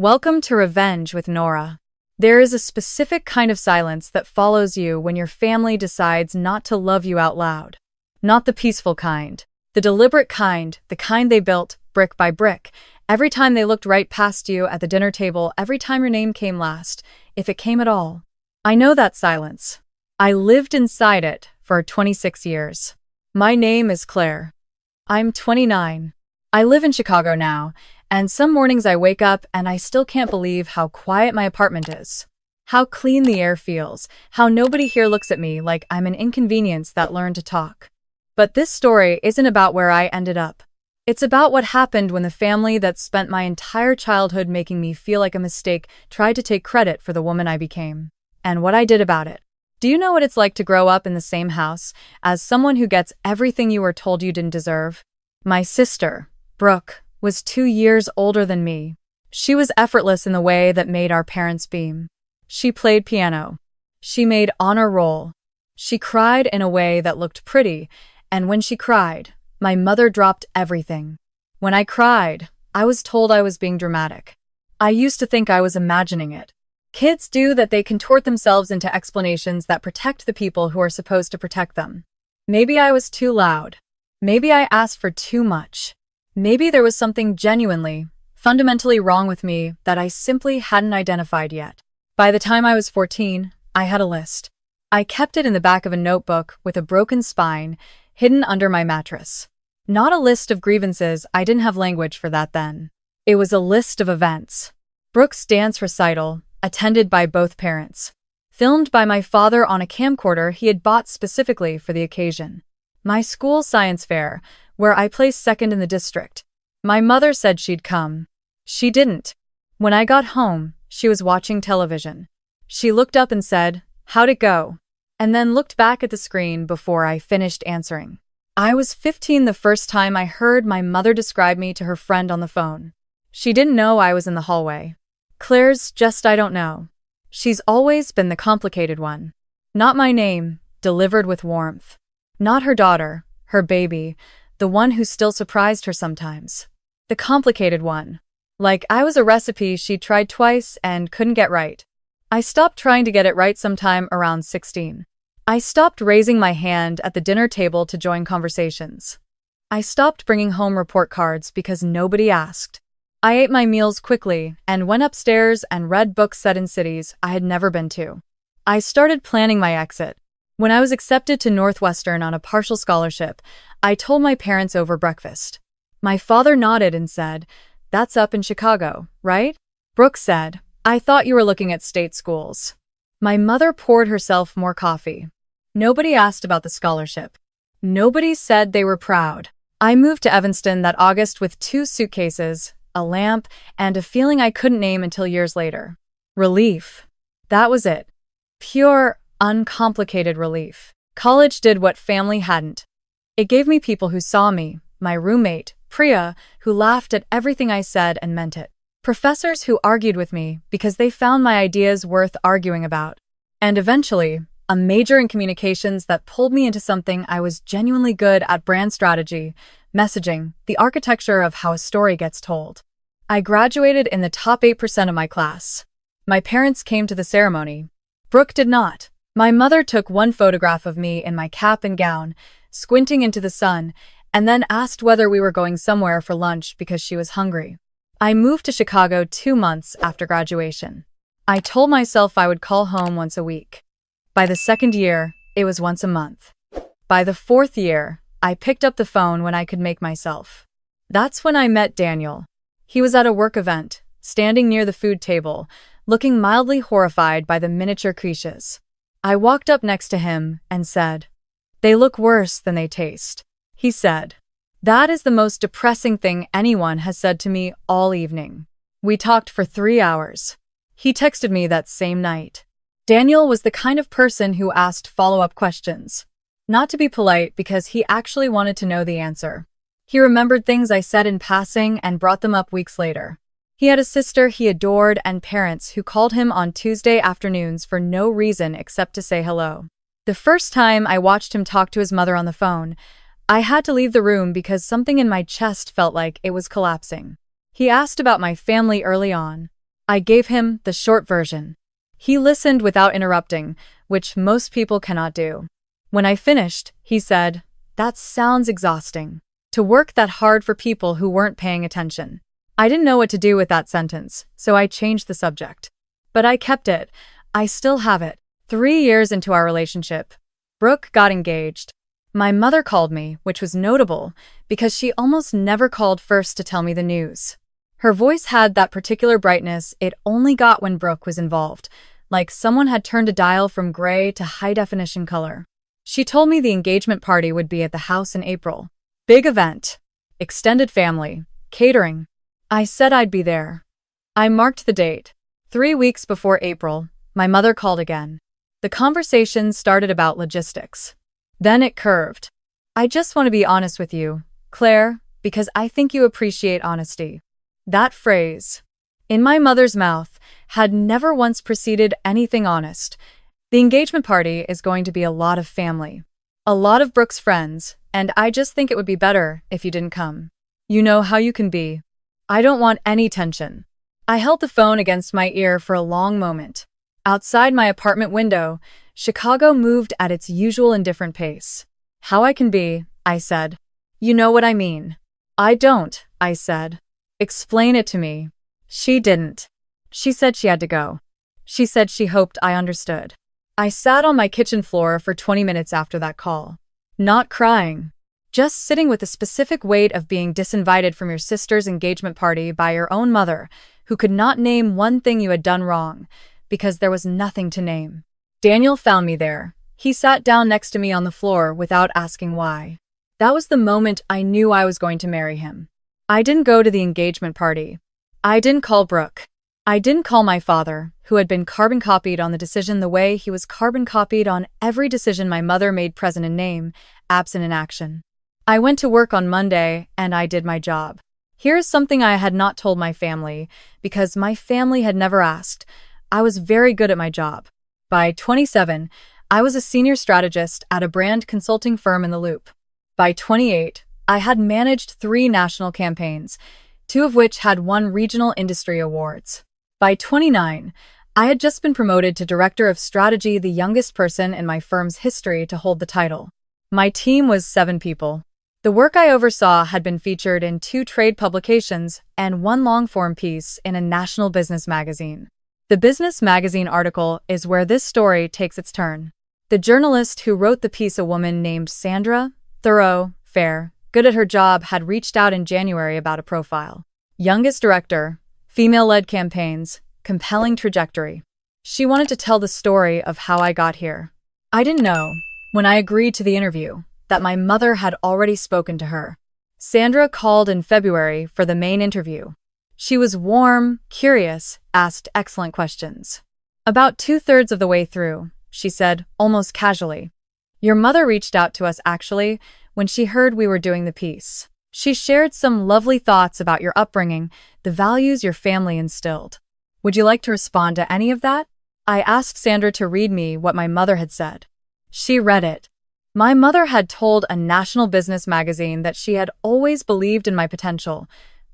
Welcome to Revenge with Nora. There is a specific kind of silence that follows you when your family decides not to love you out loud. Not the peaceful kind. The deliberate kind, the kind they built, brick by brick. Every time they looked right past you at the dinner table, every time your name came last, if it came at all. I know that silence. I lived inside it for 26 years. My name is Claire. I'm 29. I live in Chicago now, and some mornings I wake up and I still can't believe how quiet my apartment is. How clean the air feels, how nobody here looks at me like I'm an inconvenience that learned to talk. But this story isn't about where I ended up. It's about what happened when the family that spent my entire childhood making me feel like a mistake tried to take credit for the woman I became. And what I did about it. Do you know what it's like to grow up in the same house as someone who gets everything you were told you didn't deserve? My sister, Brooke, was 2 years older than me. She was effortless in the way that made our parents beam. She played piano. She made honor roll. She cried in a way that looked pretty, and when she cried, my mother dropped everything. When I cried, I was told I was being dramatic. I used to think I was imagining it. Kids do that. They contort themselves into explanations that protect the people who are supposed to protect them. Maybe I was too loud. Maybe I asked for too much. Maybe there was something genuinely, fundamentally wrong with me that I simply hadn't identified yet. By the time I was 14, I had a list. I kept it in the back of a notebook with a broken spine, hidden under my mattress. Not a list of grievances, I didn't have language for that then. It was a list of events. Brooke's dance recital, attended by both parents. Filmed by my father on a camcorder he had bought specifically for the occasion. My school science fair, where I placed second in the district. My mother said she'd come. She didn't. When I got home, she was watching television. She looked up and said, "How'd it go?" And then looked back at the screen before I finished answering. I was 15 the first time I heard my mother describe me to her friend on the phone. She didn't know I was in the hallway. Claire's just I don't know. She's always been the complicated one. Not my name, delivered with warmth. Not her daughter, her baby, the one who still surprised her sometimes. The complicated one. Like I was a recipe she'd tried twice and couldn't get right. I stopped trying to get it right sometime around 16. I stopped raising my hand at the dinner table to join conversations. I stopped bringing home report cards because nobody asked. I ate my meals quickly and went upstairs and read books set in cities I had never been to. I started planning my exit. When I was accepted to Northwestern on a partial scholarship, I told my parents over breakfast. My father nodded and said, "That's up in Chicago, right?" Brooke said, "I thought you were looking at state schools." My mother poured herself more coffee. Nobody asked about the scholarship. Nobody said they were proud. I moved to Evanston that August with 2 suitcases, a lamp, and a feeling I couldn't name until years later. Relief. That was it. Pure, uncomplicated relief. College did what family hadn't. It gave me people who saw me, my roommate, Priya, who laughed at everything I said and meant it. Professors who argued with me because they found my ideas worth arguing about. And eventually, a major in communications that pulled me into something I was genuinely good at: brand strategy, messaging, the architecture of how a story gets told. I graduated in the top 8% of my class. My parents came to the ceremony. Brooke did not. My mother took one photograph of me in my cap and gown, squinting into the sun, and then asked whether we were going somewhere for lunch because she was hungry. I moved to Chicago 2 months after graduation. I told myself I would call home once a week. By the second year, it was once a month. By the 4th year, I picked up the phone when I could make myself. That's when I met Daniel. He was at a work event, standing near the food table, looking mildly horrified by the miniature quiches. I walked up next to him and said, "They look worse than they taste." He said, "That is the most depressing thing anyone has said to me all evening." We talked for 3 hours. He texted me that same night. Daniel was the kind of person who asked follow-up questions. Not to be polite, because he actually wanted to know the answer. He remembered things I said in passing and brought them up weeks later. He had a sister he adored and parents who called him on Tuesday afternoons for no reason except to say hello. The first time I watched him talk to his mother on the phone, I had to leave the room because something in my chest felt like it was collapsing. He asked about my family early on. I gave him the short version. He listened without interrupting, which most people cannot do. When I finished, he said, "That sounds exhausting. To work that hard for people who weren't paying attention." I didn't know what to do with that sentence, so I changed the subject. But I kept it. I still have it. 3 years into our relationship, Brooke got engaged. My mother called me, which was notable, because she almost never called first to tell me the news. Her voice had that particular brightness it only got when Brooke was involved, like someone had turned a dial from gray to high-definition color. She told me the engagement party would be at the house in April. Big event. Extended family. Catering. I said I'd be there. I marked the date. 3 weeks before April, my mother called again. The conversation started about logistics. Then it curved. "I just want to be honest with you, Claire, because I think you appreciate honesty." That phrase, in my mother's mouth, had never once preceded anything honest. "The engagement party is going to be a lot of family. A lot of Brooke's friends, and I just think it would be better if you didn't come. You know how you can be. I don't want any tension." I held the phone against my ear for a long moment. Outside my apartment window, Chicago moved at its usual indifferent pace. "How I can be," I said. "You know what I mean." "I don't," I said. "Explain it to me." She didn't. She said she had to go. She said she hoped I understood. I sat on my kitchen floor for 20 minutes after that call. Not crying. Just sitting with the specific weight of being disinvited from your sister's engagement party by your own mother, who could not name one thing you had done wrong, because there was nothing to name. Daniel found me there. He sat down next to me on the floor without asking why. That was the moment I knew I was going to marry him. I didn't go to the engagement party. I didn't call Brooke. I didn't call my father, who had been carbon copied on the decision the way he was carbon copied on every decision my mother made, present in name, absent in action. I went to work on Monday, and I did my job. Here's something I had not told my family, because my family had never asked. I was very good at my job. By 27, I was a senior strategist at a brand consulting firm in the Loop. By 28, I had managed 3 national campaigns, 2 of which had won regional industry awards. By 29, I had just been promoted to Director of Strategy, the youngest person in my firm's history to hold the title. My team was 7 people. The work I oversaw had been featured in 2 trade publications and 1 long-form piece in a national business magazine. The business magazine article is where this story takes its turn. The journalist who wrote the piece, a woman named Sandra, thorough, fair, good at her job, had reached out in January about a profile. Youngest director, female-led campaigns, compelling trajectory. She wanted to tell the story of how I got here. I didn't know, when I agreed to the interview, that my mother had already spoken to her. Sandra called in February for the main interview. She was warm, curious, asked excellent questions. About 2/3 of the way through, she said, almost casually, "Your mother reached out to us, actually, when she heard we were doing the piece. She shared some lovely thoughts about your upbringing, the values your family instilled. Would you like to respond to any of that?" I asked Sandra to read me what my mother had said. She read it. My mother had told a national business magazine that she had always believed in my potential,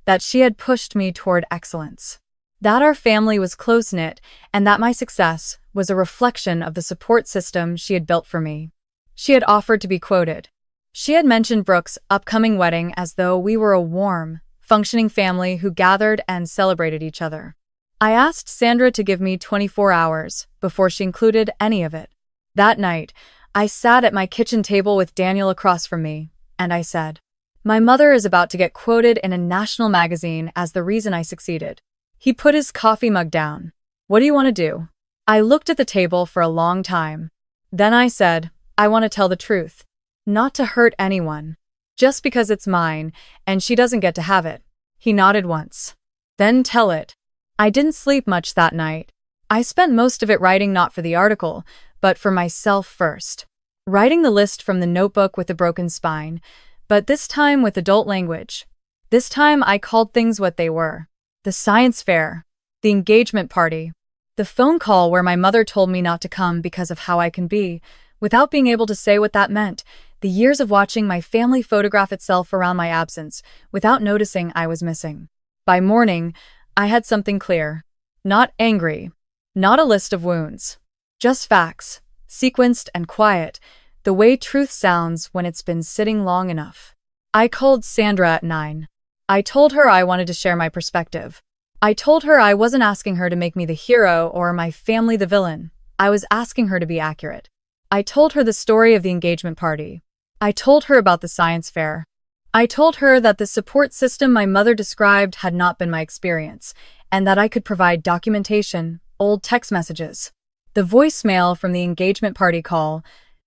that she had pushed me toward excellence, that our family was close-knit, and that my success was a reflection of the support system she had built for me. She had offered to be quoted. She had mentioned Brooke's upcoming wedding as though we were a warm, functioning family who gathered and celebrated each other. I asked Sandra to give me 24 hours before she included any of it. That night, I sat at my kitchen table with Daniel across from me, and I said, "My mother is about to get quoted in a national magazine as the reason I succeeded." He put his coffee mug down. "What do you want to do?" I looked at the table for a long time. Then I said, "I want to tell the truth. Not to hurt anyone. Just because it's mine, and she doesn't get to have it." He nodded once. "Then tell it." I didn't sleep much that night. I spent most of it writing, not for the article, but for myself first. Writing the list from the notebook with the broken spine, but this time with adult language. This time I called things what they were. The science fair. The engagement party. The phone call where my mother told me not to come because of how I can be, without being able to say what that meant. The years of watching my family photograph itself around my absence, without noticing I was missing. By morning, I had something clear. Not angry. Not a list of wounds. Just facts, sequenced and quiet, the way truth sounds when it's been sitting long enough. I called Sandra at 9. I told her I wanted to share my perspective. I told her I wasn't asking her to make me the hero or my family the villain. I was asking her to be accurate. I told her the story of the engagement party. I told her about the science fair. I told her that the support system my mother described had not been my experience, and that I could provide documentation, old text messages, the voicemail from the engagement party call,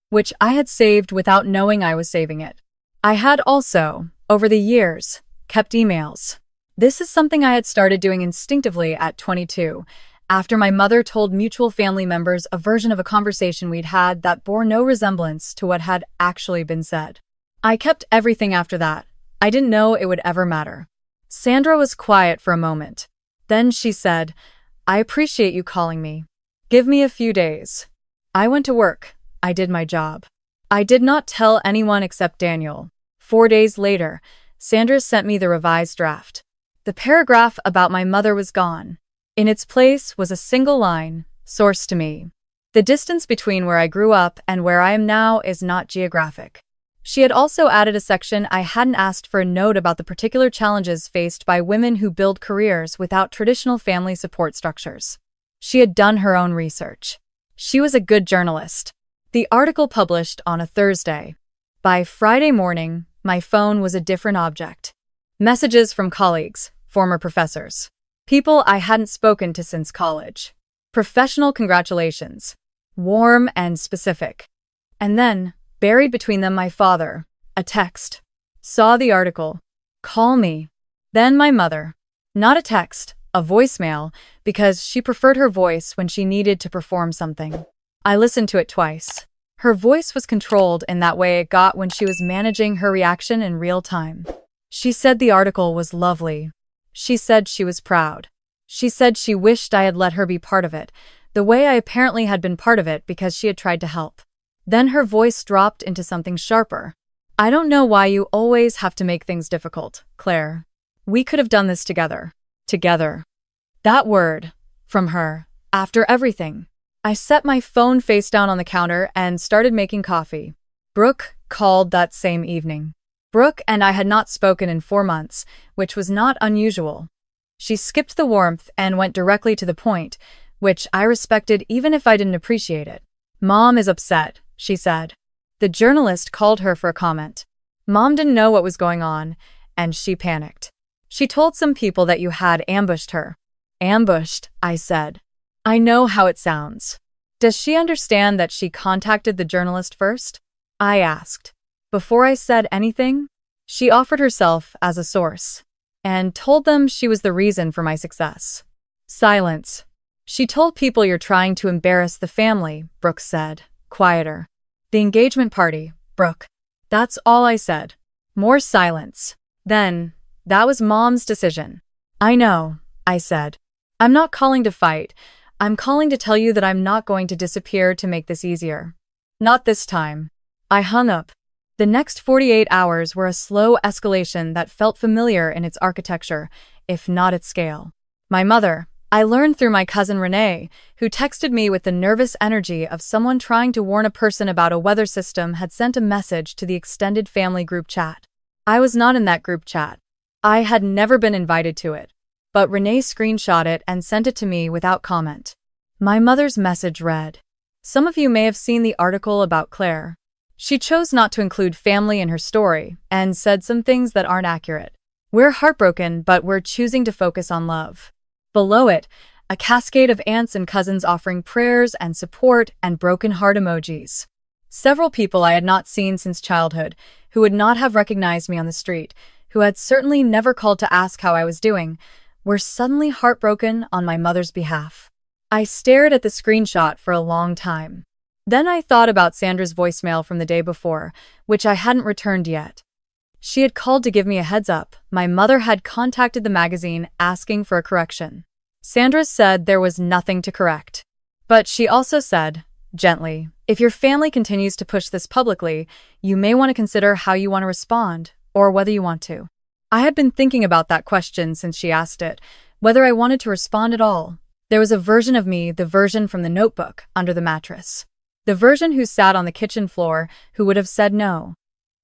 which I had saved without knowing I was saving it. I had also, over the years, kept emails. This is something I had started doing instinctively at 22, after my mother told mutual family members a version of a conversation we'd had that bore no resemblance to what had actually been said. I kept everything after that. I didn't know it would ever matter. Sandra was quiet for a moment. Then she said, "I appreciate you calling me. Give me a few days." I went to work. I did my job. I did not tell anyone except Daniel. 4 days later, Sandra sent me the revised draft. The paragraph about my mother was gone. In its place was a single line, source to me. The distance between where I grew up and where I am now is not geographic. She had also added a section I hadn't asked for a note about the particular challenges faced by women who build careers without traditional family support structures. She had done her own research. She was a good journalist. The article published on a Thursday. By Friday morning, my phone was a different object. Messages from colleagues, former professors. People I hadn't spoken to since college. Professional congratulations. Warm and specific. And then, buried between them, my father. A text. Saw the article. Call me. Then my mother. Not a text, a voicemail, because she preferred her voice when she needed to perform something. I listened to it twice. Her voice was controlled in that way it got when she was managing her reaction in real time. She said the article was lovely. She said she was proud. She said she wished I had let her be part of it, the way I apparently had been part of it because she had tried to help. Then her voice dropped into something sharper. "I don't know why you always have to make things difficult, Claire. We could have done this together. Together." That word, from her, after everything. I set my phone face down on the counter and started making coffee. Brooke called that same evening. Brooke and I had not spoken in 4 months, which was not unusual. She skipped the warmth and went directly to the point, which I respected even if I didn't appreciate it. "Mom is upset," she said. The journalist called her for a comment. Mom didn't know what was going on, and she panicked. "She told some people that you had ambushed her." "Ambushed," I said. "I know how it sounds." "Does she understand that she contacted the journalist first?" I asked. Before I said anything, she offered herself as a source and told them she was the reason for my success. Silence. "She told people you're trying to embarrass the family," Brooke said, quieter. "The engagement party, Brooke." That's all I said. More silence. Then, "That was Mom's decision." "I know," I said. "I'm not calling to fight. I'm calling to tell you that I'm not going to disappear to make this easier. Not this time." I hung up. The next 48 hours were a slow escalation that felt familiar in its architecture, if not its scale. My mother, I learned through my cousin Renee, who texted me with the nervous energy of someone trying to warn a person about a weather system, had sent a message to the extended family group chat. I was not in that group chat. I had never been invited to it. But Renee screenshot it and sent it to me without comment. My mother's message read, "Some of you may have seen the article about Claire. She chose not to include family in her story and said some things that aren't accurate. We're heartbroken, but we're choosing to focus on love." Below it, a cascade of aunts and cousins offering prayers and support and broken heart emojis. Several people I had not seen since childhood, who would not have recognized me on the street, who had certainly never called to ask how I was doing, were suddenly heartbroken on my mother's behalf. I stared at the screenshot for a long time. Then I thought about Sandra's voicemail from the day before, which I hadn't returned yet. She had called to give me a heads up. My mother had contacted the magazine asking for a correction. Sandra said there was nothing to correct. But she also said, gently, "If your family continues to push this publicly, you may want to consider how you want to respond, or whether you want to." I had been thinking about that question since she asked it, whether I wanted to respond at all. There was a version of me, the version from the Notebook, under the mattress. The version who sat on the kitchen floor, who would have said no.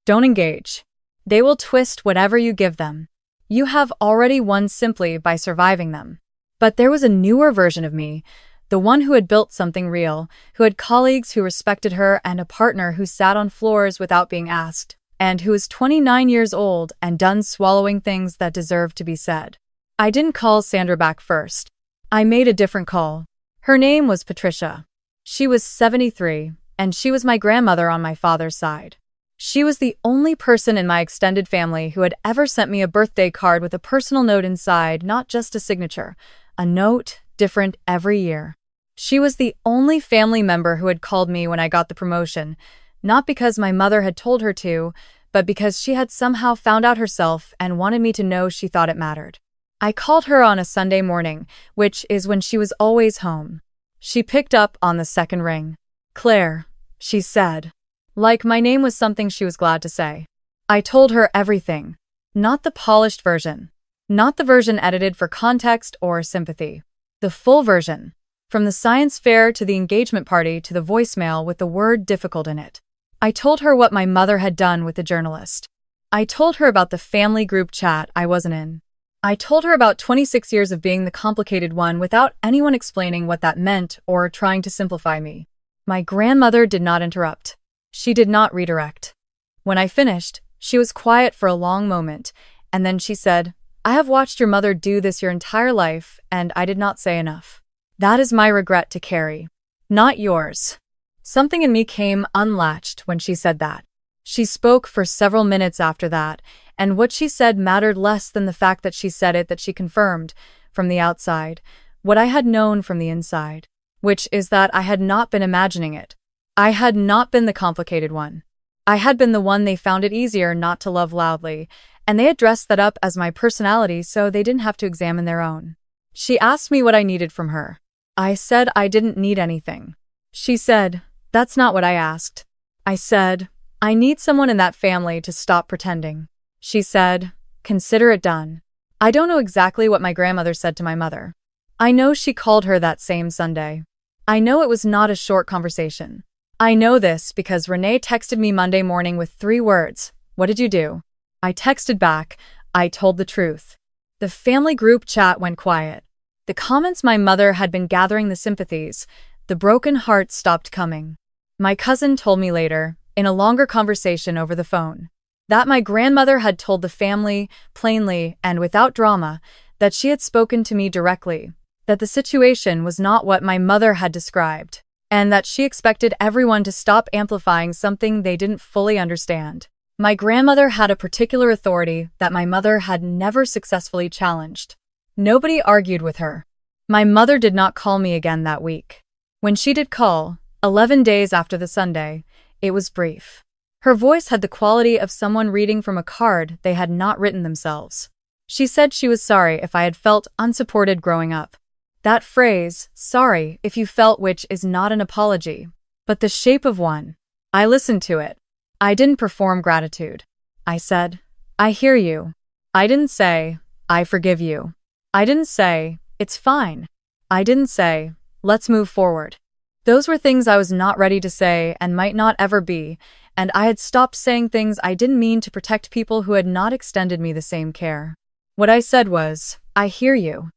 Don't engage. They will twist whatever you give them. You have already won simply by surviving them. But there was a newer version of me, the one who had built something real, who had colleagues who respected her and a partner who sat on floors without being asked, and who was 29 years old and done swallowing things that deserved to be said. I didn't call Sandra back first. I made a different call. Her name was Patricia. She was 73, and she was my grandmother on my father's side. She was the only person in my extended family who had ever sent me a birthday card with a personal note inside, not just a signature, a note different every year. She was the only family member who had called me when I got the promotion, not because my mother had told her to, but because she had somehow found out herself and wanted me to know she thought it mattered. I called her on a Sunday morning, which is when she was always home. She picked up on the second ring. "Claire," she said. Like my name was something she was glad to say. I told her everything. Not the polished version. Not the version edited for context or sympathy. The full version. From the science fair to the engagement party to the voicemail with the word difficult in it. I told her what my mother had done with the journalist. I told her about the family group chat I wasn't in. I told her about 26 years of being the complicated one without anyone explaining what that meant or trying to simplify me. My grandmother did not interrupt. She did not redirect. When I finished, she was quiet for a long moment, and then she said, "I have watched your mother do this your entire life, and I did not say enough. That is my regret to carry, not yours." Something in me came unlatched when she said that. She spoke for several minutes after that, and what she said mattered less than the fact that she said it, that she confirmed, from the outside, what I had known from the inside, which is that I had not been imagining it. I had not been the complicated one. I had been the one they found it easier not to love loudly, and they had dressed that up as my personality so they didn't have to examine their own. She asked me what I needed from her. I said I didn't need anything. She said, "That's not what I asked." I said, "I need someone in that family to stop pretending." She said, "Consider it done." I don't know exactly what my grandmother said to my mother. I know she called her that same Sunday. I know it was not a short conversation. I know this because Renee texted me Monday morning with 3 words. "What did you do?" I texted back, "I told the truth." The family group chat went quiet. The comments my mother had been gathering, the sympathies, the broken hearts stopped coming. My cousin told me later, in a longer conversation over the phone, that my grandmother had told the family, plainly and without drama, that she had spoken to me directly, that the situation was not what my mother had described, and that she expected everyone to stop amplifying something they didn't fully understand. My grandmother had a particular authority that my mother had never successfully challenged. Nobody argued with her. My mother did not call me again that week. When she did call, 11 days after the Sunday, it was brief. Her voice had the quality of someone reading from a card they had not written themselves. She said she was sorry if I had felt unsupported growing up. That phrase, "sorry if you felt," which is not an apology, but the shape of one. I listened to it. I didn't perform gratitude. I said, "I hear you." I didn't say, "I forgive you." I didn't say, "It's fine." I didn't say, "Let's move forward." Those were things I was not ready to say and might not ever be, and I had stopped saying things I didn't mean to protect people who had not extended me the same care. What I said was, "I hear you."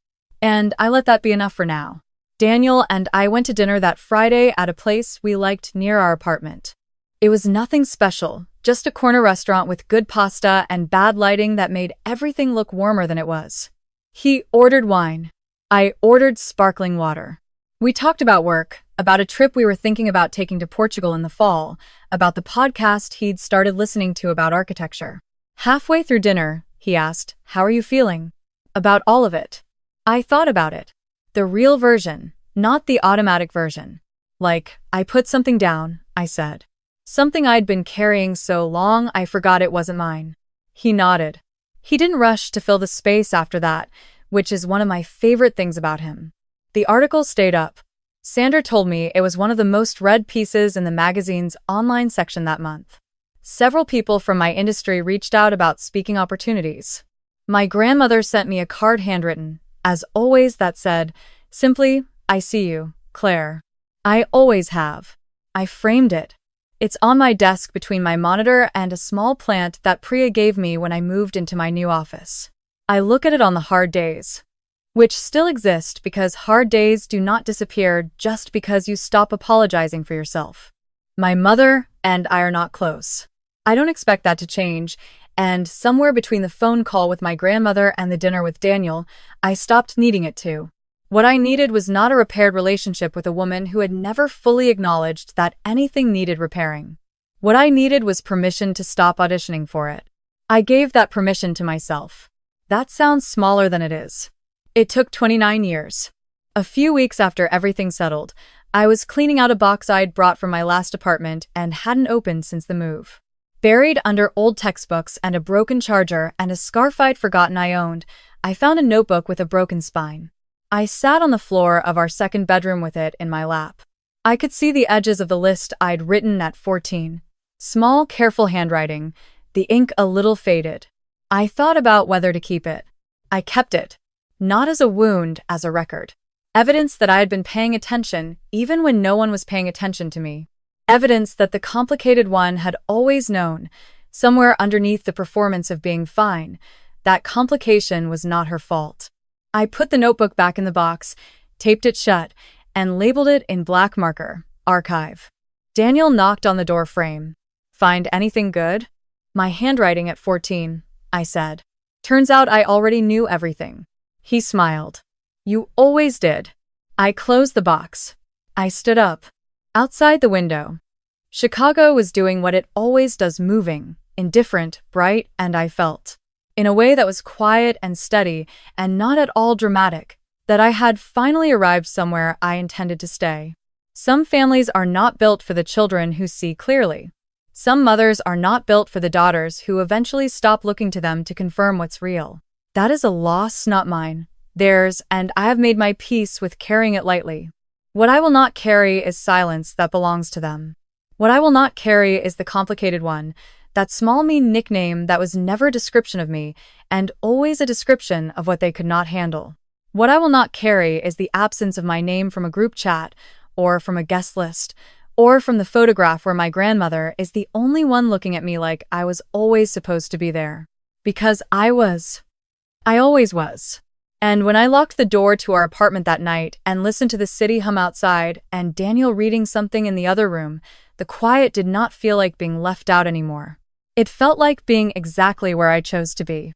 And I let that be enough for now. Daniel and I went to dinner that Friday at a place we liked near our apartment. It was nothing special, just a corner restaurant with good pasta and bad lighting that made everything look warmer than it was. He ordered wine. I ordered sparkling water. We talked about work, about a trip we were thinking about taking to Portugal in the fall, about the podcast he'd started listening to about architecture. Halfway through dinner, he asked, "How are you feeling?" About all of it. I thought about it. The real version, not the automatic version. Like, I put something down, I said. Something I'd been carrying so long I forgot it wasn't mine. He nodded. He didn't rush to fill the space after that, which is one of my favorite things about him. The article stayed up. Sandra told me it was one of the most read pieces in the magazine's online section that month. Several people from my industry reached out about speaking opportunities. My grandmother sent me a card handwritten, as always, that said, Simply, I see you, Claire. I always have. I framed it. It's on my desk between my monitor and a small plant that Priya gave me when I moved into my new office. I look at it on the hard days, which still exist because hard days do not disappear just because you stop apologizing for yourself. My mother and I are not close. I don't expect that to change, and somewhere between the phone call with my grandmother and the dinner with Daniel, I stopped needing it to. What I needed was not a repaired relationship with a woman who had never fully acknowledged that anything needed repairing. What I needed was permission to stop auditioning for it. I gave that permission to myself. That sounds smaller than it is. It took 29 years. A few weeks after everything settled, I was cleaning out a box I'd brought from my last apartment and hadn't opened since the move. Buried under old textbooks and a broken charger and a scarf I'd forgotten I owned, I found a notebook with a broken spine. I sat on the floor of our second bedroom with it in my lap. I could see the edges of the list I'd written at 14. Small, careful handwriting, the ink a little faded. I thought about whether to keep it. I kept it. Not as a wound, as a record. Evidence that I had been paying attention, even when no one was paying attention to me. Evidence that the complicated one had always known, somewhere underneath the performance of being fine, that complication was not her fault. I put the notebook back in the box, taped it shut, and labeled it in black marker, Archive. Daniel knocked on the door frame. Find anything good? My handwriting at 14, I said. Turns out I already knew everything. He smiled. You always did. I closed the box. I stood up. Outside the window. Chicago was doing what it always does, moving, indifferent, bright, and I felt, in a way that was quiet and steady and not at all dramatic, that I had finally arrived somewhere I intended to stay. Some families are not built for the children who see clearly. Some mothers are not built for the daughters who eventually stop looking to them to confirm what's real. That is a loss, not mine. Theirs, and I have made my peace with carrying it lightly. What I will not carry is silence that belongs to them. What I will not carry is the complicated one, that small mean nickname that was never a description of me, and always a description of what they could not handle. What I will not carry is the absence of my name from a group chat, or from a guest list, or from the photograph where my grandmother is the only one looking at me like I was always supposed to be there. Because I was. I always was. And when I locked the door to our apartment that night and listened to the city hum outside and Daniel reading something in the other room, the quiet did not feel like being left out anymore. It felt like being exactly where I chose to be.